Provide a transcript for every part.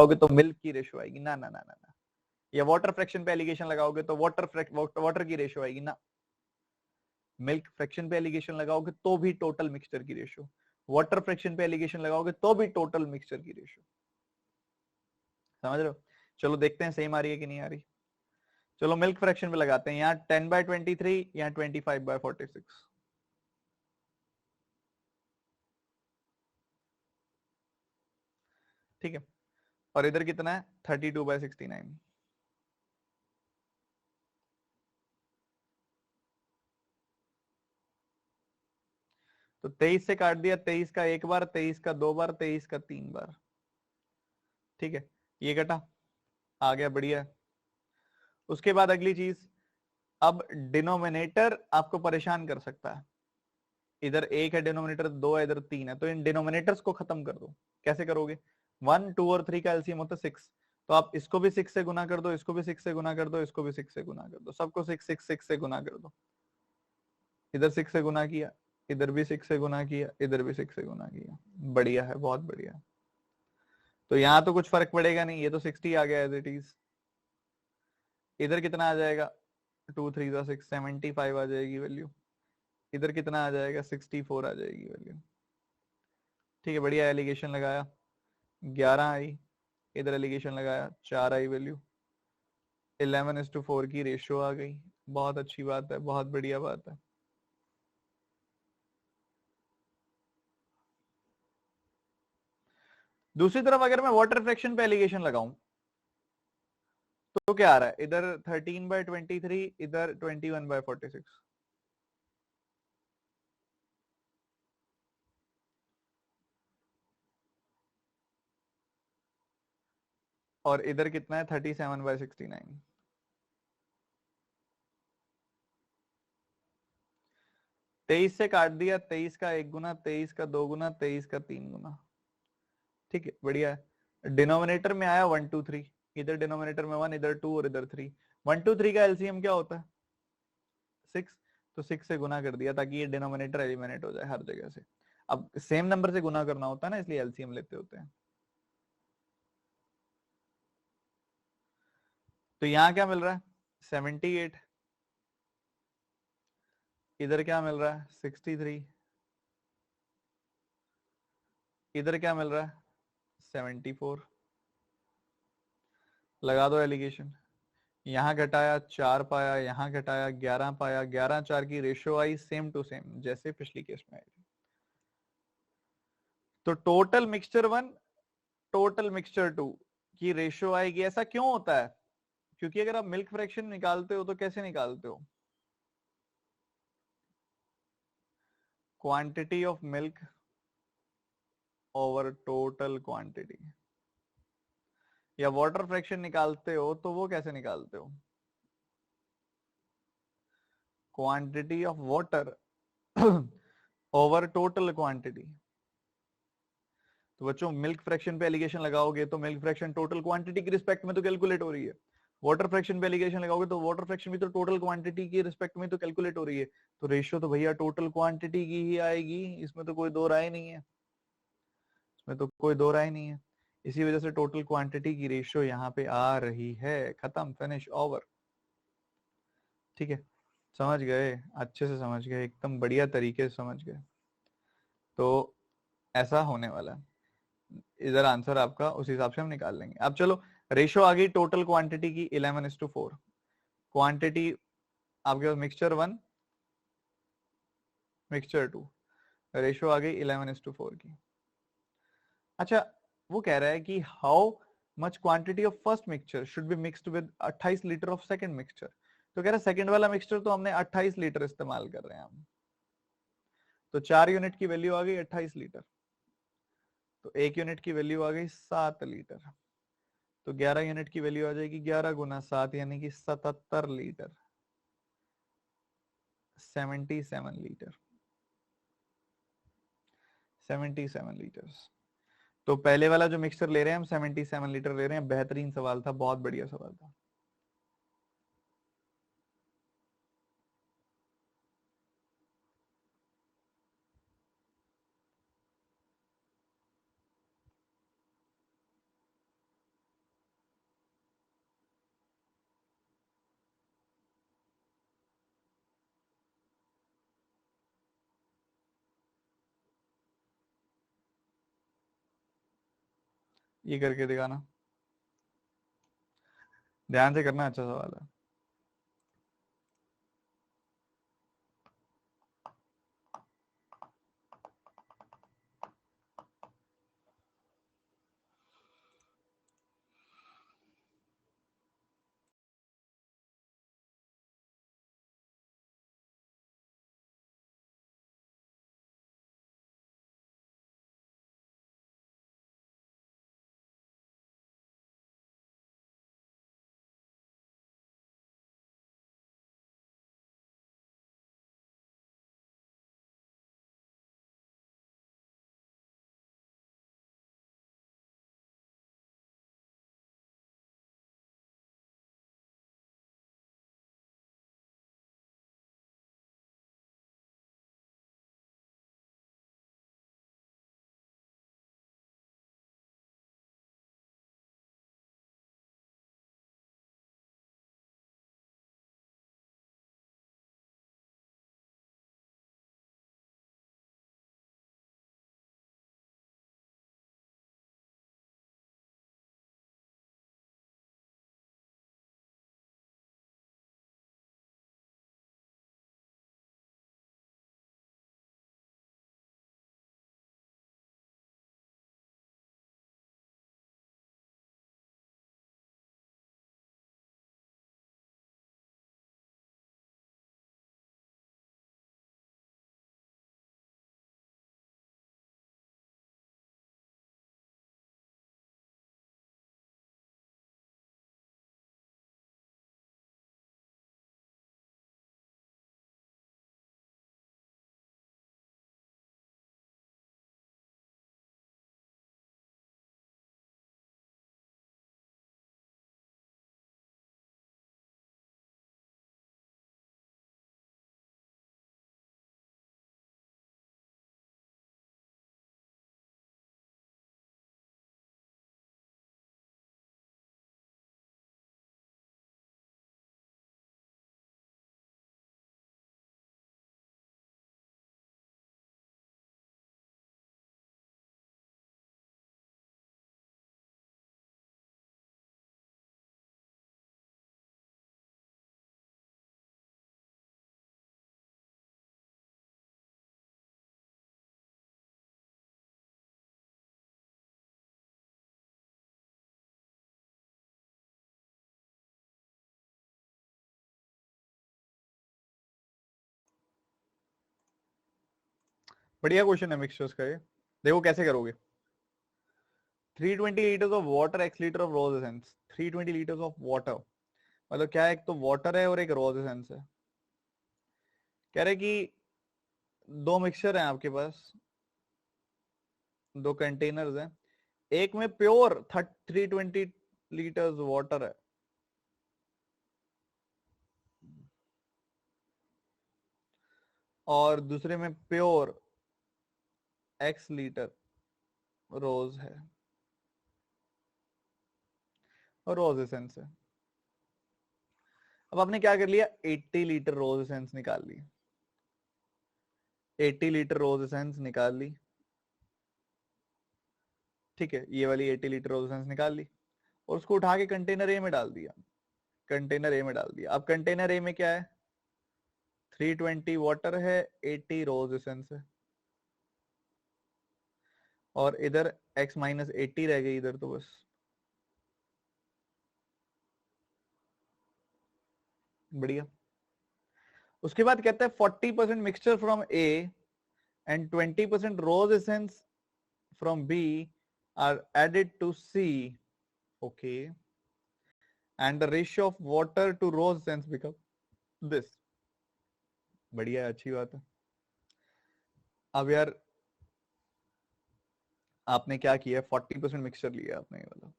लगाओगे तो मिल्क की रेशो आएगी, ना ना ना ना ना। या वाटर फ्रैक्शन पे एलिगेशन लगाओगे तो वाटर की रेशो आएगी ना। मिल्क फ्रैक्शन पे एलिगेशन लगाओगे तो भी टोटल मिक्सचर की रेशो, वाटर फ्रैक्शन पे एलिगेशन लगाओगे तो भी टोटल मिक्सचर की रेशो। समझ रहे हो? चलो देखते हैं सेम आ रही है कि नहीं आ रही। चलो मिल्क फ्रैक्शन पे लगाते हैं, यहाँ 10/23, यहाँ 25/46। ठीक है, और इधर कितना है 32/69। तो 23 से काट दिया, 23 का एक बार, 23 का दो बार, 23 का तीन बार। ठीक है, ये कटा, आ गया, बढ़िया है। उसके बाद अगली चीज, अब डिनोमिनेटर आपको परेशान कर सकता है। इधर एक है डिनोमिनेटर, दो है, इधर तीन है, तो इन डिनोमिनेटर्स को खत्म कर दो। कैसे करोगे? 1, 2 और 3 का एलसीएम होता है 6, तो आप इसको भी 6 से गुना कर दो, इसको भी 6 से गुना कर दो, इसको भी 6 से गुना कर दो, सबको 6 6 6 से गुना कर दो। इधर 6 से गुना किया, इधर भी 6 से गुना किया, इधर भी 6 से गुना किया। बढ़िया है, बहुत बढ़िया। तो यहाँ तो कुछ फर्क पड़ेगा नहीं, ये तो 60 आ गया एज इट इज। इधर कितना आ जाएगा? 2 3 6, 75 आ जाएगी वैल्यू। इधर कितना आ जाएगा? 64 आ जाएगी वैल्यू। ठीक है, बढ़िया। एलिगेशन लगाया, 11 आई। इधर एलिगेशन लगाया, 4 आई वैल्यू। 11:4 की रेशियो आ गई। बहुत अच्छी बात है, बहुत बढ़िया बात है। दूसरी तरफ अगर मैं वाटर फ्रैक्शन पे एलिगेशन लगाऊं तो क्या आ रहा है? इधर 13/23, इधर 21/46। और इधर कितना है? 37/69। 23 से काट दिया, 23 का एक गुना, 23 का दो गुना, 23 का तीन गुना। ठीक है, बढ़िया है। डिनोमिनेटर में आया 1 2 3, इधर डिनोमिनेटर में 1, इधर 2 और इधर 3। 1 2 3 का एलसीएम क्या होता है? 6, तो 6 से गुना कर दिया ताकि ये डिनोमिनेटर एलिमिनेट हो जाए हर जगह से। अब सेम नंबर से गुना करना होता है ना, इसलिए एलसीएम लेते होते हैं। तो यहाँ क्या मिल रहा है? 78। इधर क्या मिल रहा है? 63। इधर क्या मिल रहा है? 74। लगा दो एलिगेशन। यहाँ घटाया 4 पाया, यहाँ घटाया 11 पाया, 11 4 की रेशियो आई सेम टू सेम जैसे पिछली केस में आई थी। तो टोटल मिक्सचर 1 टोटल मिक्सचर 2 की रेशियो आएगी। ऐसा क्यों होता है? क्योंकि अगर आप मिल्क फ्रैक्शन निकालते हो तो कैसे निकालते हो? Quantity of milk over total quantity. या वाटर फ्रैक्शन निकालते हो तो वो कैसे निकालते हो? Quantity of water over total quantity. तो बच्चों मिल्क फ्रैक्शन पे एलिगेशन लगाओगे तो मिल्क फ्रैक्शन टोटल क्वांटिटी की रिस्पेक्ट में तो कैलकुलेट हो रही है। वाटर फ्रैक्शन पे एलिगेशन लगाओगे तो वाटर फ्रैक्शन भी तो टोटल क्वांटिटी की रिस्पेक्ट में तो कैलकुलेट हो रही है। तो रेशियो तो भैया टोटल क्वांटिटी की ही आएगी, इसमें तो कोई दो राय नहीं है, इसमें तो कोई दो राय नहीं है। इसी वजह से टोटल क्वांटिटी की रेशियो यहाँ पे आ रही है। खत्म, फिनिश, ओवर। ठीक है, समझ गए? अच्छे से समझ गए, एकदम बढ़िया तरीके से समझ गए। तो ऐसा होने वाला है। इधर आंसर आपका उस हिसाब से हम निकाल लेंगे। अब चलो, रेशो आ गई टोटल क्वांटिटी की 11:4। क्वांटिटी आपके पास मिक्सचर 1 मिक्सचर 2, रेशो आ गई 11:4 की। अच्छा, वो कह रहा है कि how much quantity of first mixture should be mixed with 28 litre of second mixture. तो कह रहा है सेकंड वाला मिक्सचर तो हमने 28 लीटर इस्तेमाल कर रहे हैं हम, तो 4 यूनिट की वैल्यू आ गई 28 लीटर, तो 1 यूनिट की वैल्यू आ गई 7 लीटर, तो 11 यूनिट की वैल्यू आ जाएगी 11 गुना 7 यानी कि 77 लीटर, 77 लीटर, 77 लीटर्स। तो पहले वाला जो मिक्सचर ले रहे हैं हम 77 लीटर ले रहे हैं। बेहतरीन सवाल था, बहुत बढ़िया सवाल था। ये करके दिखाना, ध्यान से करना, अच्छा सवाल है। बढ़िया क्वेश्चन है मिक्सचर्स का ये। देखो कैसे करोगे। 320 litres of water, x litre of rose essence. 320 litres of water मतलब क्या है, एक तो वाटर है और एक रोज एसेंस है। कह रहे कि दो मिक्सचर हैं आपके पास, दो कंटेनर्स हैं। एक में प्योर 320 लीटर्स वाटर है, और दूसरे में प्योर x लीटर रोज है और रोज एसेंस है। अब आपने क्या कर लिया, 80 लीटर रोज एसेंस निकाल ली। 80 लीटर रोज एसेंस निकाल ली, ठीक है, ये वाली 80 लीटर रोज एसेंस निकाल ली, और उसको उठा के कंटेनर ए में डाल दिया। कंटेनर ए में डाल दिया। अब कंटेनर ए में क्या है, 320 वाटर है, 80 रोज एसेंस है, और इधर x माइनस 80 रह गई इधर तो बस। बढ़िया। उसके बाद कहता है 40% mixture from A and 20% rose essence from B are added to C, okay, and the ratio of water to rose essence become this. बढ़िया है, अच्छी बात है। अब यार आपने क्या किया, 40% मिक्सचर लिया आपने, ये वाला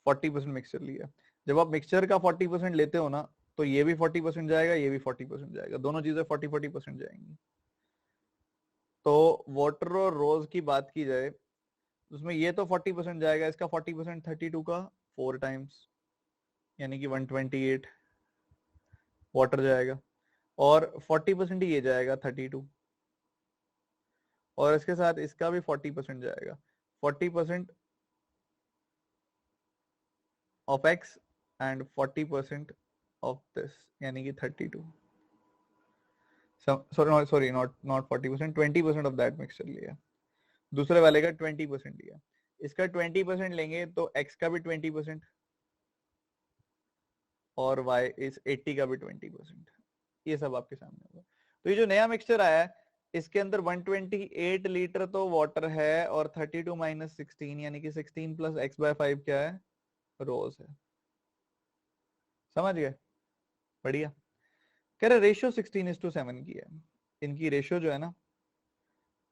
40% मिक्सचर लिया। जब आप मिक्सचर का 40% लेते हो ना, तो ये भी 40% जाएगा, ये भी 40% जाएगा, दोनों चीजें 40-40% जाएंगी। तो वाटर और रोज की बात की जाए, उसमें ये तो 40% जाएगा, इसका 40% 32 का 4 टाइम्स, यानी कि 128 वाटर जाएगा, और 40% ही ये जाएगा 32, और इसके साथ इसका भी 40% जाएगा। 40% of x and 40% of this, यानी कि 32। Sorry not not 40%, 20% of that mixture लिया। दूसरे वाले का 20% लिया। इसका 20% लेंगे तो x का भी 20% और y इस 80 का भी 20%। ये सब आपके सामने होगा। तो ये जो नया मिक्सचर आया है इसके अंदर 128 लीटर तो वाटर है और 32 माइनस 16 यानी कि 16 प्लस एक्स बाय 5 क्या है, रोज है। समझ गए? बढ़िया। कह रहे रेशियो 16:7 की है। इनकी रेशियो जो है ना,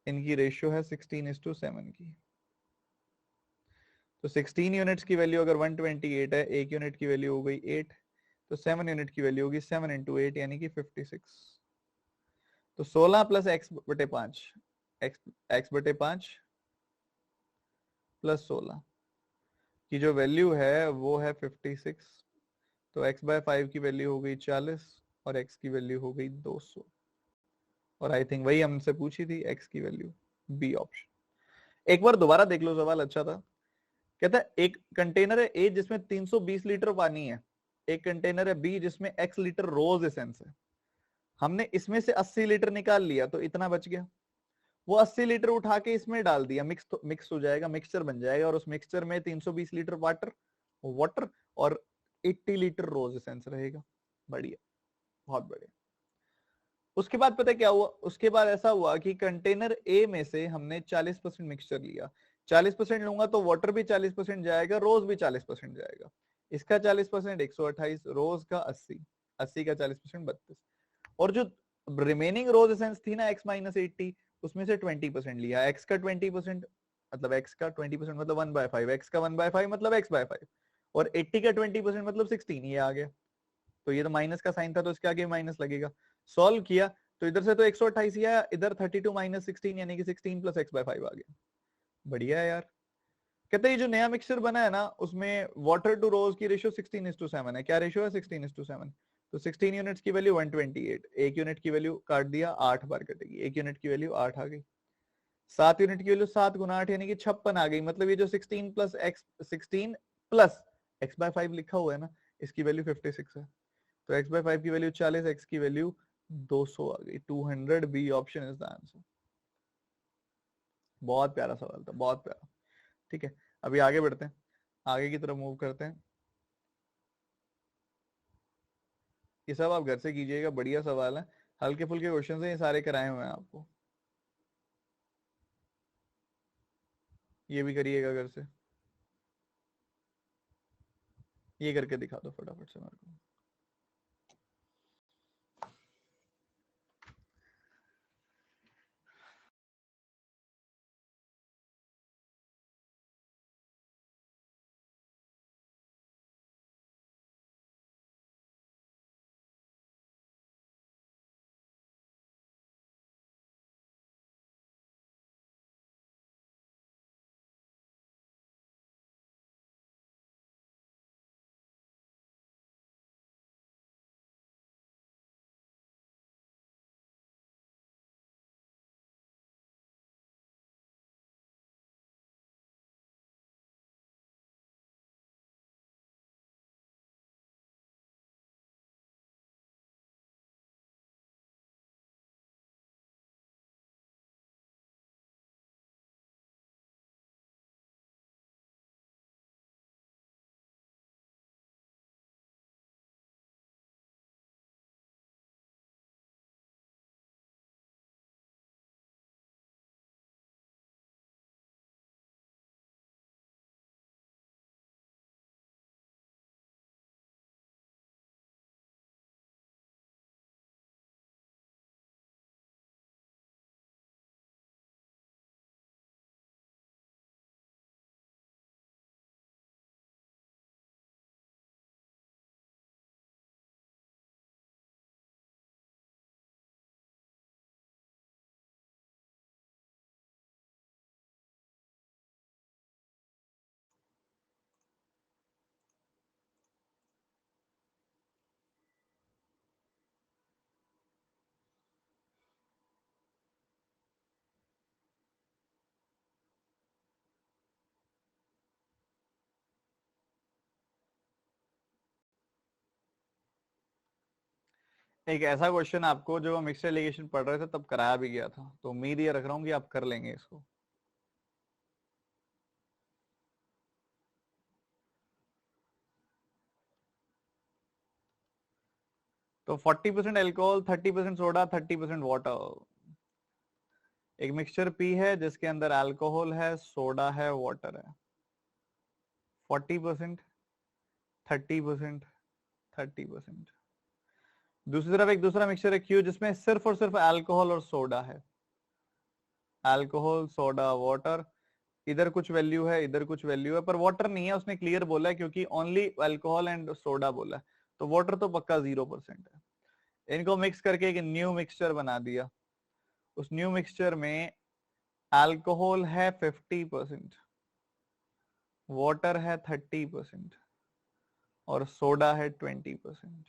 इनकी रेशियो है 16:7 की। तो 16 यूनिट्स की वैल्यू अगर 128 है, एक यूनिट की वैल्यू हो गई 8, तो 7 यूनिट की वैल्यू होगी 7 इंटू 8 यानी कि 56। तो 16 प्लस x/5, x/5 प्लस 16 की जो वैल्यू है वो है 56। तो x/5 की वैल्यू हो गई 40 और x की वैल्यू हो गई 200। और आई थिंक वही हमसे पूछी थी x की वैल्यू, बी ऑप्शन। एक बार दोबारा देख लो, सवाल अच्छा था। कहता है एक कंटेनर है ए जिसमें 320 लीटर पानी है, एक कंटेनर है बी जिसमें x लीटर रोज एसेंस है। हमने इसमें से 80 लीटर निकाल लिया तो इतना बच गया। वो 80 लीटर उठा के इसमें डाल दिया, मिक्स हो जाएगा, मिक्सचर बन जाएगा और उस मिक्सचर में 320 लीटर वाटर वाटर और 80 लीटर रोज एसेंस रहेगा। बढ़िया, बहुत बढ़िया। उसके बाद पता है क्या हुआ? उसके बाद ऐसा हुआ कि कंटेनर ए में से हमने 40% मिक्सचर लिया। 40% लूंगा तो वाटर भी 40% जाएगा, रोज भी 40% जाएगा। इसका 40% 128, रोज का 80, 80 का 40% 32। और जो रिमेनिंग रोज एसेंस थी ना x-80, उसमें से 20% लिया। x का 20% मतलब x का 20% मतलब 1/5, x का 1/5 मतलब x/5 और 80 का 20% मतलब 16। ये आ गया। तो ये तो माइनस का साइन था तो इसके आगे माइनस लगेगा। सॉल्व किया तो इधर से तो 128 आया, इधर 32 माइनस 16 यानी कि 16 प्लस x/5 आ गया। बढ़िया है यार। कहते हैं ये जो नया मिक्सचर बना है ना उसमें वाटर टू रोज की रेशियो 16:7 है। क्या रेशियो है? 16:7। तो 16 यूनिट्स की वैल्यू 128, एक यूनिट की वैल्यू काट दिया 8 बार कटेगी, एक यूनिट की वैल्यू 8 आ गई। 7 यूनिट की वैल्यू 7 गुना 8 यानी कि 56 आ गई। मतलब ये जो 16 प्लस एक्स 16 प्लस x/5 लिखा हुआ है ना, इसकी वैल्यू 56 है। तो x/5 की वैल्यू 40, x की वैल्यू 200 आ गई। 200, B option is the answer. बहुत प्यारा सवाल था, बहुत प्यारा। ठीक है, अभी आगे बढ़ते हैं, आगे की तरफ मूव करते हैं। ये सब आप घर से कीजिएगा, बढ़िया सवाल है, हल्के फुल्के क्वेश्चन है, ये सारे कराए हुए हैं आपको। ये भी करिएगा घर से, ये करके दिखा दो फटाफट से मेरे को। एक ऐसा क्वेश्चन आपको जब हम मिक्सचर एलिगेशन पढ़ रहे थे तब कराया भी गया था, तो उम्मीद ये रख रहा हूँ कि आप कर लेंगे इसको। तो 40% एल्कोहल, 30% सोडा, 30% वाटर। एक मिक्सचर पी है जिसके अंदर अल्कोहल है, सोडा है, वाटर है। 40%, 30%, 30%। दूसरी तरफ एक दूसरा मिक्सचर है क्यू जिसमें सिर्फ और सिर्फ अल्कोहल और सोडा है। Alcohol, soda, water. इधर कुछ वैल्यू है, इधर कुछ वैल्यू है, पर वाटर नहीं है, उसने क्लियर बोला है क्योंकि ओनली अल्कोहल एंड सोडा बोला है, तो वाटर तो पक्का 0% है। इनको मिक्स करके एक न्यू मिक्सचर बना दिया। उस न्यू मिक्सचर में अल्कोहल है 50%, वाटर है 30% और सोडा है 20%।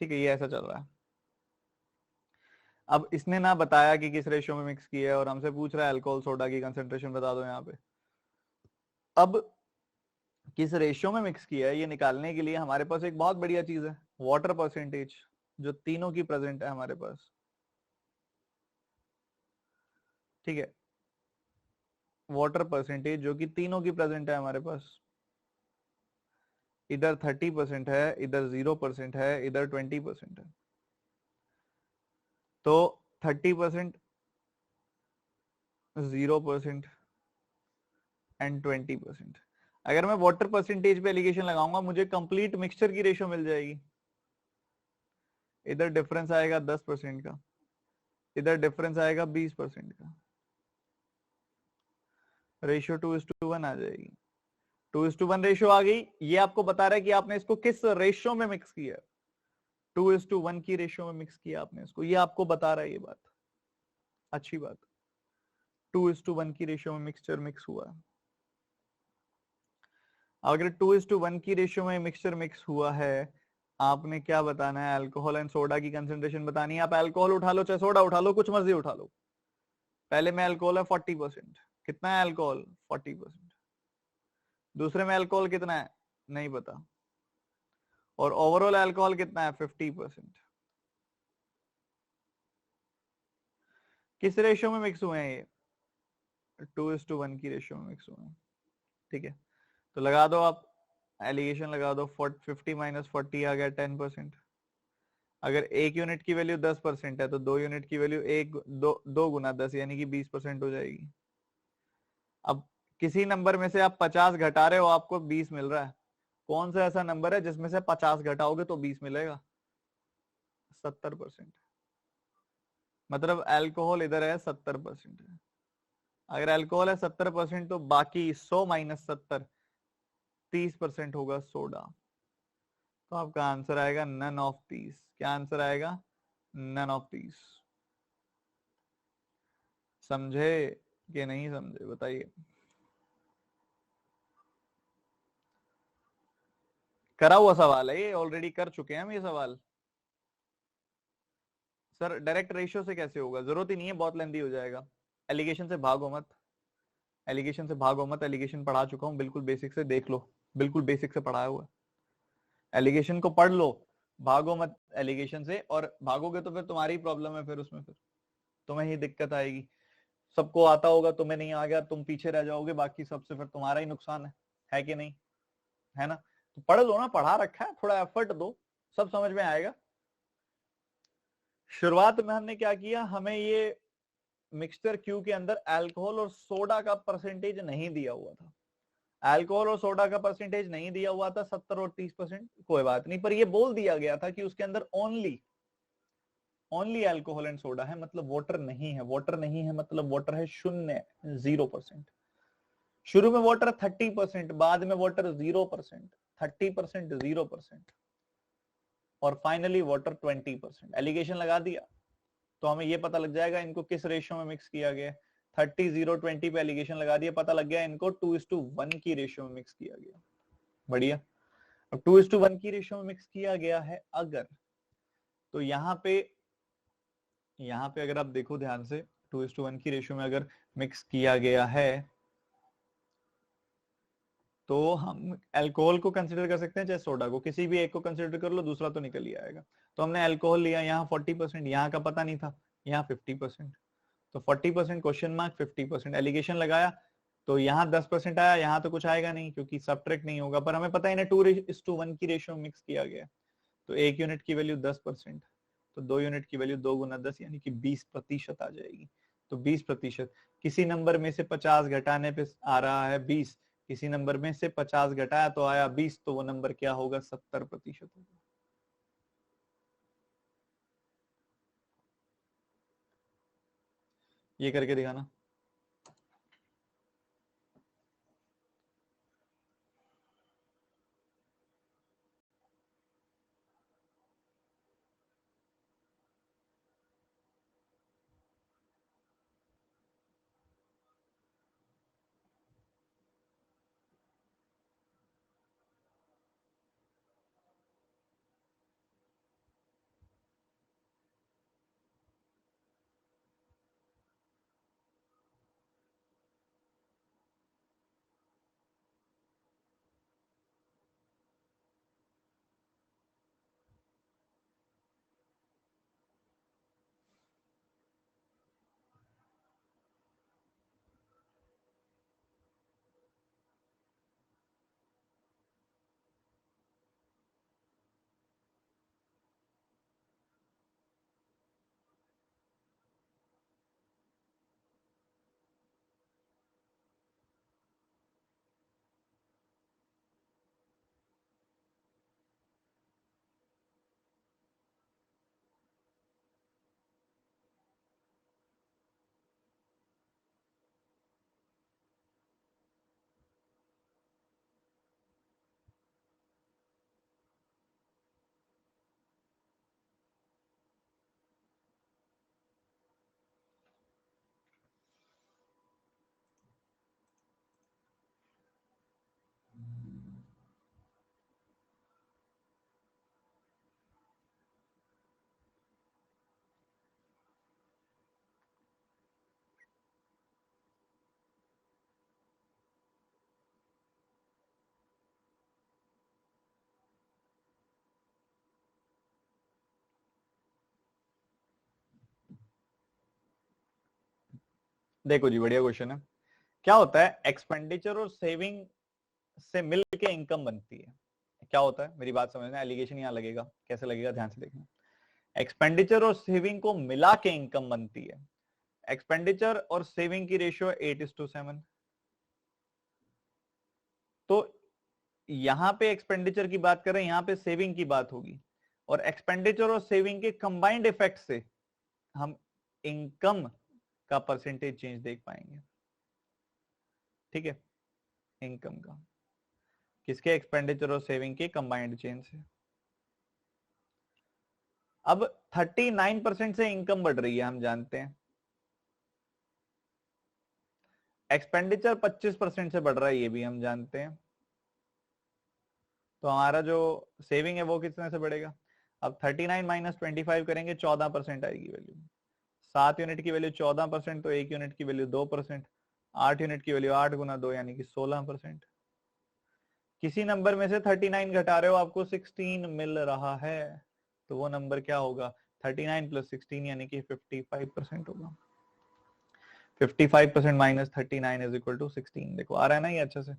ठीक है, ये ऐसा चल रहा है। अब इसने ना बताया कि किस रेशियो में मिक्स किया है और हमसे पूछ रहा है अल्कोहल सोडा की कंसेंट्रेशन बता दो यहाँ पे। अब किस रेशियो में मिक्स किया है ये निकालने के लिए हमारे पास एक बहुत बढ़िया चीज है, वाटर परसेंटेज, जो तीनों की प्रेजेंट है हमारे पास। ठीक है, वाटर परसेंटेज जो कि तीनों की प्रेजेंट है हमारे पास। इधर 30% है, इधर 0% है, इधर 20% है। तो 30%, 0% एंड 20%। अगर मैं वाटर परसेंटेज पे एलिगेशन लगाऊंगा मुझे कंप्लीट मिक्सचर की रेशियो मिल जाएगी। इधर डिफरेंस आएगा 10% का, इधर डिफरेंस आएगा 20% का। रेशियो 2:1 आ जाएगी। 2:1 रेशियो आ गई। ये आपको बता रहा है कि आपने इसको किस रेशियो में मिक्स किया। 2:1 की रेशियो में मिक्स किया आपने इसको, ये आपको बता रहा है ये बात। अच्छी बात, 2:1 की रेशियो में मिक्सचर मिक्स हुआ है। अगर 2:1 की रेशियो में मिक्सचर मिक्स हुआ है, आपने क्या बताना है, अल्कोहल एंड सोडा की कंसेंट्रेशन बतानी है। आप अल्कोहल उठा लो चाहे सोडा उठा लो, कुछ मर्जी उठा लो। पहले में अल्कोहल है 40%, कितना है अल्कोहल 40%। दूसरे में अल्कोहल कितना है नहीं पता, और ओवरऑल अल्कोहल कितना है 50%। किस रेशियो में मिक्स हुए हैं ये, 2:1 की रेशियो में मिक्स हुए हैं। ठीक है, तो लगा दो आप, एलिगेशन लगा दो। 50 माइनस 40 आ गया 10%। अगर एक यूनिट की वैल्यू 10% है तो 2 यूनिट की वैल्यू दो गुना 10 यानी कि 20% हो जाएगी। अब किसी नंबर में से आप 50 घटा रहे हो, आपको 20 मिल रहा है। कौन सा ऐसा नंबर है जिसमें से 50 घटाओगे तो 20 मिलेगा, 70%। मतलब अल्कोहल इधर है 70%। अगर अल्कोहल है 70% तो बाकी 100 माइनस 70, 30% होगा सोडा। तो आपका आंसर आएगा नन ऑफ दीज। क्या आंसर आएगा, नन ऑफ दीज। समझे कि नहीं समझे बताइए। करा हुआ सवाल है ये, ऑलरेडी कर चुके हैं हम ये सवाल। सर डायरेक्ट रेशियो से कैसे होगा, जरूरत ही नहीं है, बहुत लेंदी हो जाएगा। एलिगेशन से भागो मत, एलिगेशन से भागो मत। एलिगेशन पढ़ा चुका हूं, बिल्कुल बेसिक से देख लो, बिल्कुल बेसिक से पढ़ाया हुआ। एलिगेशन को पढ़ लो, भागो मत एलिगेशन से। और भागोगे तो फिर तुम्हारी प्रॉब्लम है, फिर उसमें फिर तुम्हें ही दिक्कत आएगी। सबको आता होगा, तुम्हें नहीं आ गया, तुम पीछे रह जाओगे बाकी सबसे, फिर तुम्हारा ही नुकसान है कि नहीं, है ना। तो पढ़ लो ना, पढ़ा रखा है, थोड़ा एफर्ट दो, सब समझ में आएगा। शुरुआत में हमने क्या किया, हमें ये मिक्सचर क्यू के अंदर अल्कोहल और सोडा का परसेंटेज नहीं दिया हुआ था। अल्कोहल और सोडा का परसेंटेज नहीं दिया हुआ था 70 और 30%, कोई बात नहीं, पर ये बोल दिया गया था कि उसके अंदर ओनली अल्कोहल एंड सोडा है, मतलब वाटर नहीं है। वाटर नहीं है मतलब वाटर है शून्य, 0%। शुरू में वाटर 30%, बाद में वाटर 0%, 30%, 0% और फाइनली वाटर 20%। एलिगेशन लगा दिया तो हमें यह पता लग जाएगा इनको किस रेशियो में मिक्स किया गया। 30, 0, 20 पे एलिगेशन लगा दिया, पता लग गया इनको 2:1 की रेशियो में मिक्स किया गया। बढ़िया। अब 2:1 की रेशियो में मिक्स किया गया है अगर, तो यहाँ पे अगर आप देखो ध्यान से, 2:1 की रेशियो में अगर मिक्स किया गया है तो हम अल्कोहल को कंसिडर कर सकते हैं चाहे सोडा को, किसी भी एक को कंसिडर कर लो, दूसरा तो निकल ही आएगा। तो हमने अल्कोहल लिया, यहाँ 40%, यहाँ का पता नहीं था, यहाँ 50%, तो 40% क्वेश्चन मार्क, 50% एलिगेशन लगाया, तो यहाँ 10% आया, यहाँ तो कुछ आएगा नहीं क्योंकि सब्ट्रैक्ट नहीं होगा, पर हमें पता है इन्हें 2:1 की रेशियो मिक्स किया गया, तो 1 यूनिट की वैल्यू 10%, तो 2 यूनिट की वैल्यू 2 गुना 10 यानी कि 20% आ जाएगी। तो 20%, किसी नंबर में से 50 घटाने पे आ रहा है 20, किसी नंबर में से 50 घटाया तो आया 20, तो वो नंबर क्या होगा, 70% होगा। ये करके दिखाना। देखो जी, बढ़िया क्वेश्चन है। क्या होता है, एक्सपेंडिचर और सेविंग से मिल के इनकम बनती है। क्या होता है, मेरी बात समझना, एलिगेशन यहाँ लगेगा, कैसे लगेगा ध्यान से देखना। एक्सपेंडिचर और सेविंग को मिला के इनकम बनती है। एक्सपेंडिचर और सेविंग की रेशियो 8:7। तो यहां पे एक्सपेंडिचर की बात करें, यहां पे सेविंग की बात होगी, और एक्सपेंडिचर और सेविंग के कंबाइंड इफेक्ट से हम इनकम का परसेंटेज चेंज देख पाएंगे। ठीक है, इनकम का किसके, एक्सपेंडिचर और सेविंग के कंबाइंड चेंज से। अब 39% से इनकम बढ़ रही है, हम जानते हैं। एक्सपेंडिचर 25% से बढ़ रहा है, ये भी हम जानते हैं। तो हमारा जो सेविंग है वो कितने से बढ़ेगा। अब 39 माइनस 25 करेंगे, 14% आएगी वैल्यू। 7 यूनिट की वैल्यू 14%, तो 1 यूनिट की वैल्यू 2%। 8 यूनिट की वैल्यू 8 गुना 2 यानी कि 16%। किसी नंबर में से 39 घटा रहे हो, आपको 16 मिल रहा है, तो वो नंबर क्या होगा, 39 प्लस 16 यानी कि 55% होगा। 55% माइनस 39 इज इक्वल टू 16। देखो आ रहा है ना ये अच्छे से।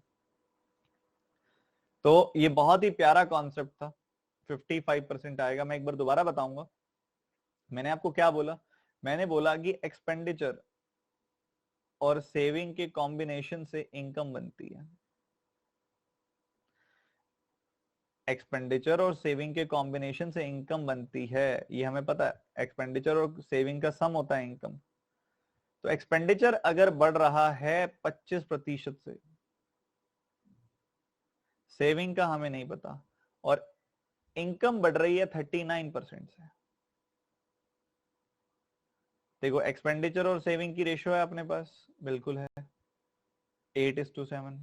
तो ये बहुत ही प्यारा कॉन्सेप्ट था, 55% आएगा। मैं एक बार दोबारा बताऊंगा, मैंने आपको क्या बोला, मैंने बोला कि एक्सपेंडिचर और सेविंग के कॉम्बिनेशन से इनकम बनती है। एक्सपेंडिचर और सेविंग के कॉम्बिनेशन से इनकम बनती है, ये हमें पता है। एक्सपेंडिचर और सेविंग का सम होता है इनकम। तो एक्सपेंडिचर अगर बढ़ रहा है 25% से, सेविंग का हमें नहीं पता, और इनकम बढ़ रही है 39% से। देखो एक्सपेंडिचर और सेविंग की रेशियो है अपने पास, बिल्कुल है, 8:7।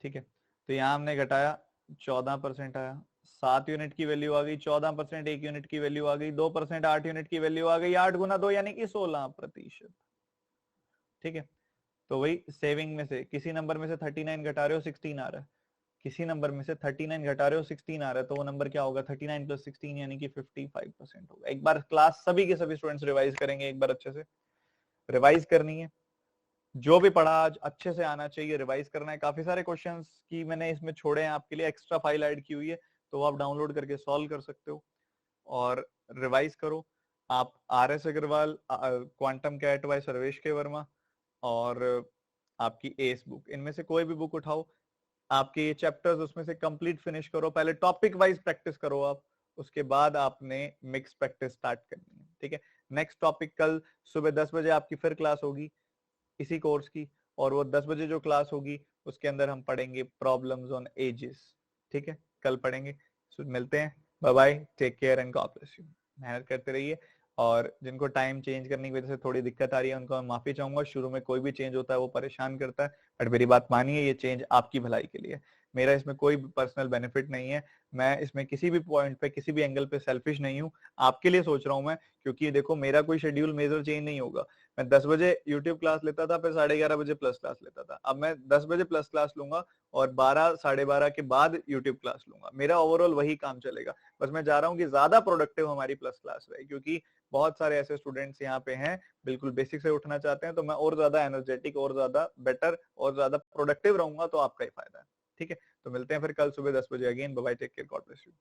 ठीक है, तो यहां हमने घटाया, 14% आया। 7 यूनिट की वैल्यू आ गई 14%, 1 यूनिट की वैल्यू आ गई 2%, 8 यूनिट की वैल्यू आ गई 8 गुना 2 यानी कि 16%। ठीक है, तो वही सेविंग में से किसी नंबर में से 39 घटा रहे हो 16 आ रहा है, किसी नंबर में से 39 घटा रहे हो 16 आ रहा है, तो वो नंबर क्या होगा 39 + 16 यानी कि 55% होगा। एक बार क्लास सभी के सभी स्टूडेंट्स रिवाइज करेंगे, एक बार अच्छे से रिवाइज करनी है, जो भी पढ़ा आज अच्छे से आना चाहिए, रिवाइज करना है। काफी सारे क्वेश्चंस की मैंने इसमें छोड़े हैं आपके लिए, एक्स्ट्रा फाइल ऐड की हुई है, तो आप डाउनलोड करके सॉल्व कर सकते हो और रिवाइज करो। आप RS Agarwal, quantum CAT by Sarvesh K Verma और आपकी एस बुक, इनमें से कोई भी बुक उठाओ, आपके ये चैप्टर्स उसमें से कंप्लीट फिनिश करो, पहले टॉपिक वाइज प्रैक्टिस करो आप, उसके बाद आपने मिक्स प्रैक्टिस स्टार्ट करनी है, ठीक है। नेक्स्ट टॉपिक कल सुबह 10 बजे आपकी फिर क्लास होगी इसी कोर्स की, और वो 10 बजे जो क्लास होगी उसके अंदर हम पढ़ेंगे प्रॉब्लम्स ऑन एजेस, ठीक है, कल पढ़ेंगे। मिलते हैं, bye bye, take care and God bless you. मेहनत करते रहिए, और जिनको टाइम चेंज करने की वजह से थोड़ी दिक्कत आ रही है उनको मैं माफी चाहूंगा। शुरू में कोई भी चेंज होता है वो परेशान करता है, बट मेरी बात मानिए, ये चेंज आपकी भलाई के लिए, मेरा इसमें कोई पर्सनल बेनिफिट नहीं है, मैं इसमें किसी भी पॉइंट पे किसी भी एंगल पे सेल्फिश नहीं हूँ, आपके लिए सोच रहा हूँ मैं, क्योंकि देखो मेरा कोई शेड्यूल मेजर चेंज नहीं होगा। मैं 10 बजे यूट्यूब क्लास लेता था, फिर 11:30 बजे प्लस क्लास लेता था, अब मैं 10 बजे प्लस क्लास लूंगा और 12 12:30 के बाद यूट्यूब क्लास लूंगा, मेरा ओवरऑल वही काम चलेगा। बस मैं जा रहा हूँ कि ज्यादा प्रोडक्टिव हमारी प्लस क्लास रहे, क्योंकि बहुत सारे ऐसे स्टूडेंट्स यहाँ पे हैं बिल्कुल बेसिक से उठना चाहते हैं, तो मैं और ज्यादा एनर्जेटिक और ज्यादा बेटर और ज्यादा प्रोडक्टिव रहूंगा, तो आपका ही फायदा है, ठीक है। तो मिलते हैं फिर कल सुबह 10 बजे again, bye bye, take care, God bless you.